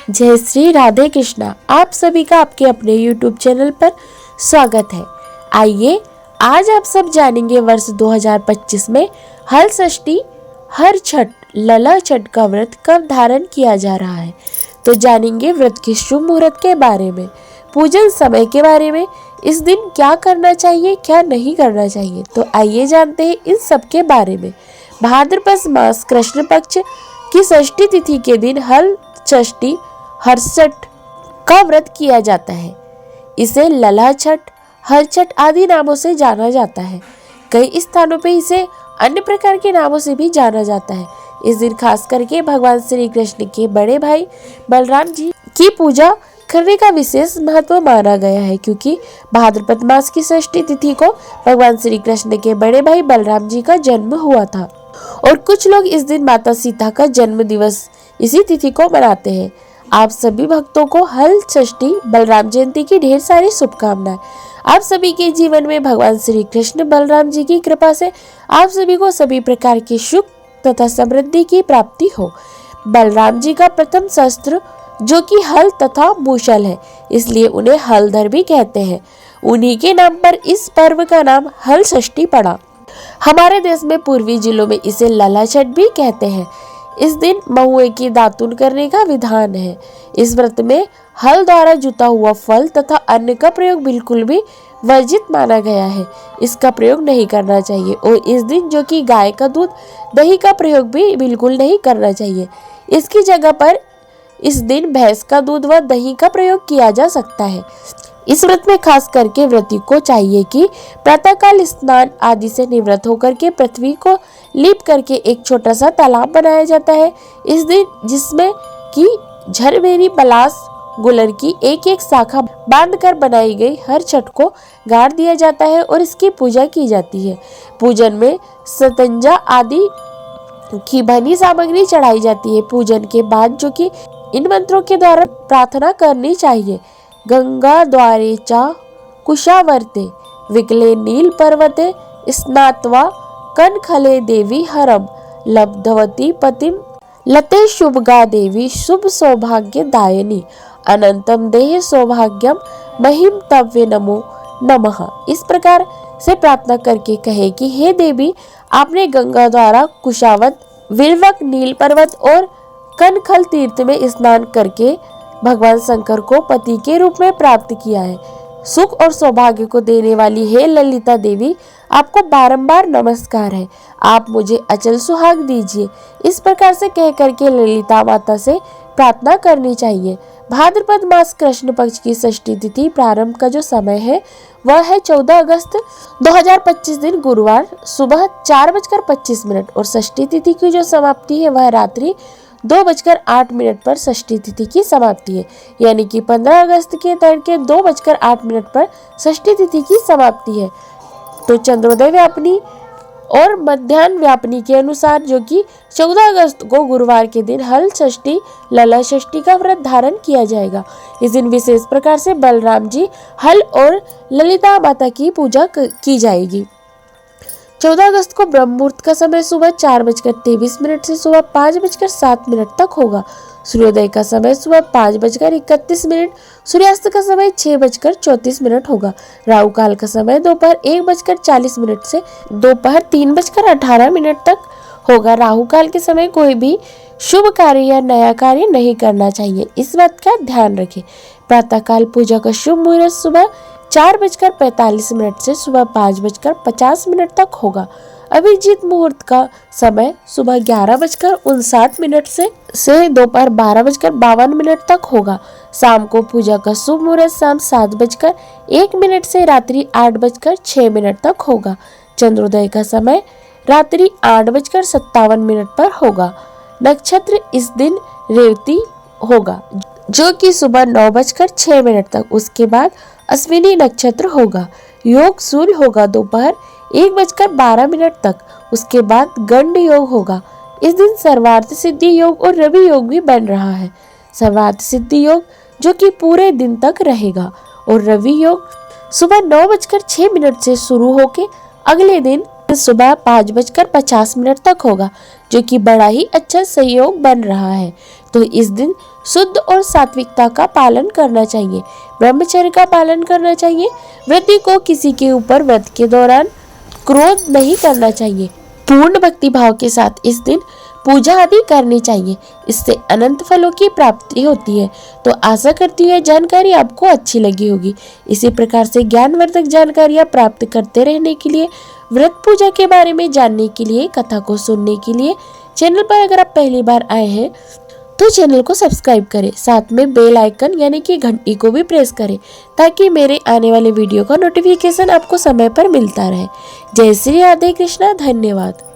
जय श्री राधे कृष्णा। आप सभी का आपके अपने YouTube चैनल पर स्वागत है। आइए आज आप सब जानेंगे वर्ष 2025 में हल षष्ठी हर छठ लला छठ का व्रत कब धारण किया जा रहा है। तो जानेंगे व्रत के शुभ मुहूर्त के बारे में, पूजन समय के बारे में, इस दिन क्या करना चाहिए क्या नहीं करना चाहिए। तो आइए जानते हैं इन सब के बारे में। भाद्रपद मास कृष्ण पक्ष की षष्ठी तिथि के दिन हल षष्ठी हरछठ का व्रत किया जाता है। इसे लला छठ, हर छठ आदि नामों से जाना जाता है। कई स्थानों पे इसे अन्य प्रकार के नामों से भी जाना जाता है। इस दिन खास करके भगवान श्री कृष्ण के बड़े भाई बलराम जी की पूजा करने का विशेष महत्व माना गया है, क्योंकि भाद्रपद मास की षष्ठी तिथि को भगवान श्री कृष्ण के बड़े भाई बलराम जी का जन्म हुआ था और कुछ लोग इस दिन माता सीता का जन्म दिवस इसी तिथि को मनाते हैं। आप सभी भक्तों को हल षष्ठी बलराम जयंती की ढेर सारी शुभकामनाएं। आप सभी के जीवन में भगवान श्री कृष्ण बलराम जी की कृपा से आप सभी को सभी प्रकार की सुख तथा समृद्धि की प्राप्ति हो। बलराम जी का प्रथम शस्त्र जो कि हल तथा मूसल है, इसलिए उन्हें हलधर भी कहते हैं। उन्हीं के नाम पर इस पर्व का नाम हल षष्ठी पड़ा। हमारे देश में पूर्वी जिलों में इसे लला छठ भी कहते हैं। इस दिन महुए की दातुन करने का विधान है। इस व्रत में हल द्वारा जुता हुआ फल तथा अन्न का प्रयोग बिल्कुल भी वर्जित माना गया है। इसका प्रयोग नहीं करना चाहिए और इस दिन जो कि गाय का दूध, दही का प्रयोग भी बिल्कुल नहीं करना चाहिए। इसकी जगह पर इस दिन भैंस का दूध व दही का प्रयोग किया जा सकता है। इस व्रत में खास करके व्रती को चाहिए कि प्रातःकाल स्नान आदि से निवृत्त होकर के पृथ्वी को लीप करके एक छोटा सा तालाब बनाया जाता है इस दिन, जिसमें कि झरबेरी पलास गुलर की एक एक शाखा बांधकर बनाई गई हर छठ को गाड़ दिया जाता है और इसकी पूजा की जाती है। पूजन में सतंजा आदि की बनी सामग्री चढ़ाई जाती है। पूजन के बाद जो कि इन मंत्रों के द्वारा प्रार्थना करनी चाहिए। गंगा द्वारे चा कुशावर्ते विकले नील पर्वते स्नात्वा कनखले देवी हरम लब्धवती पतिम लते शुभगा देवी शुभ सौभाग्य दायनी अनंतम देह सौभाग्यम महिम तव्य नमो नमः। इस प्रकार से प्रार्थना करके कहे कि हे देवी, आपने गंगा द्वारा कुशावत विल्वक नील पर्वत और कनखल तीर्थ में स्नान करके भगवान शंकर को पति के रूप में प्राप्त किया है। सुख और सौभाग्य को देने वाली हे ललिता देवी, आपको बारंबार नमस्कार है। आप मुझे अचल सुहाग दीजिए। इस प्रकार से कह करके ललिता माता से प्रार्थना करनी चाहिए। भाद्रपद मास कृष्ण पक्ष की षष्ठी तिथि प्रारंभ का जो समय है वह है 14 अगस्त 2025 दिन गुरुवार सुबह 4:25 और षष्ठी तिथि की जो समाप्ति है वह रात्रि 2:08 पर षष्ठी तिथि की समाप्ति है। यानी कि 15 अगस्त के तड़के 2:08 पर षष्ठी तिथि की समाप्ति है। तो चंद्रोदय व्यापनी और मध्याह्न व्यापनी के अनुसार जो कि 14 अगस्त को गुरुवार के दिन हल षष्ठी लला षष्ठी का व्रत धारण किया जाएगा। इस दिन विशेष प्रकार से बलराम जी हल और ललिता माता की पूजा की जाएगी। 14 अगस्त को ब्रह्म मुहूर्त का समय सुबह 4:23 से सुबह 5:07 तक होगा। सूर्योदय का समय सुबह 5:31, सूर्यास्त का समय 6:34 होगा। राहु काल का समय दोपहर 1:40 से दोपहर 3:18 तक होगा। राहु काल के समय कोई भी शुभ कार्य या नया कार्य नहीं करना चाहिए, इस बात का ध्यान रखें। प्रातःकाल पूजा का शुभ मुहूर्त सुबह 4:45 से सुबह 5:50 तक होगा। अभिजीत मुहूर्त का समय सुबह 11:59 से दोपहर 12:52 तक होगा। शाम को पूजा का शुभ मुहूर्त शाम 7:01 से रात्रि 8:06 तक होगा। चंद्रोदय का समय रात्रि 8:57 पर होगा। नक्षत्र इस दिन रेवती होगा जो कि सुबह 9:06 तक। उसके बाद अश्विनी नक्षत्र होगा। योग सूर्य होगा दोपहर 1:12 तक। उसके बाद गंड योग होगा। इस दिन सर्वार्थ सिद्धि योग और रवि योग भी बन रहा है। सर्वार्थ सिद्धि योग जो कि पूरे दिन तक रहेगा और रवि योग सुबह 9:06 से शुरू होके अगले दिन सुबह 5:50 तक होगा, जो कि बड़ा ही अच्छा सहयोग बन रहा है। तो इस दिन शुद्ध और सात्विकता का पालन करना चाहिए, ब्रह्मचर्य का पालन करना चाहिए। व्रती को किसी के ऊपर व्रत के दौरान क्रोध नहीं करना चाहिए। पूर्ण भक्ति भाव के साथ इस दिन पूजा आदि करनी चाहिए, इससे अनंत फलों की प्राप्ति होती है। तो आशा करती हूँ यह जानकारी आपको अच्छी लगी होगी। इसी प्रकार से ज्ञानवर्धक जानकारियाँ प्राप्त करते रहने के लिए, व्रत पूजा के बारे में जानने के लिए, कथा को सुनने के लिए चैनल पर अगर आप पहली बार आए हैं तो चैनल को सब्सक्राइब करें, साथ में बेल आइकन यानी कि घंटी को भी प्रेस करें ताकि मेरे आने वाले वीडियो का नोटिफिकेशन आपको समय पर मिलता रहे। जय श्री राधे कृष्णा, धन्यवाद।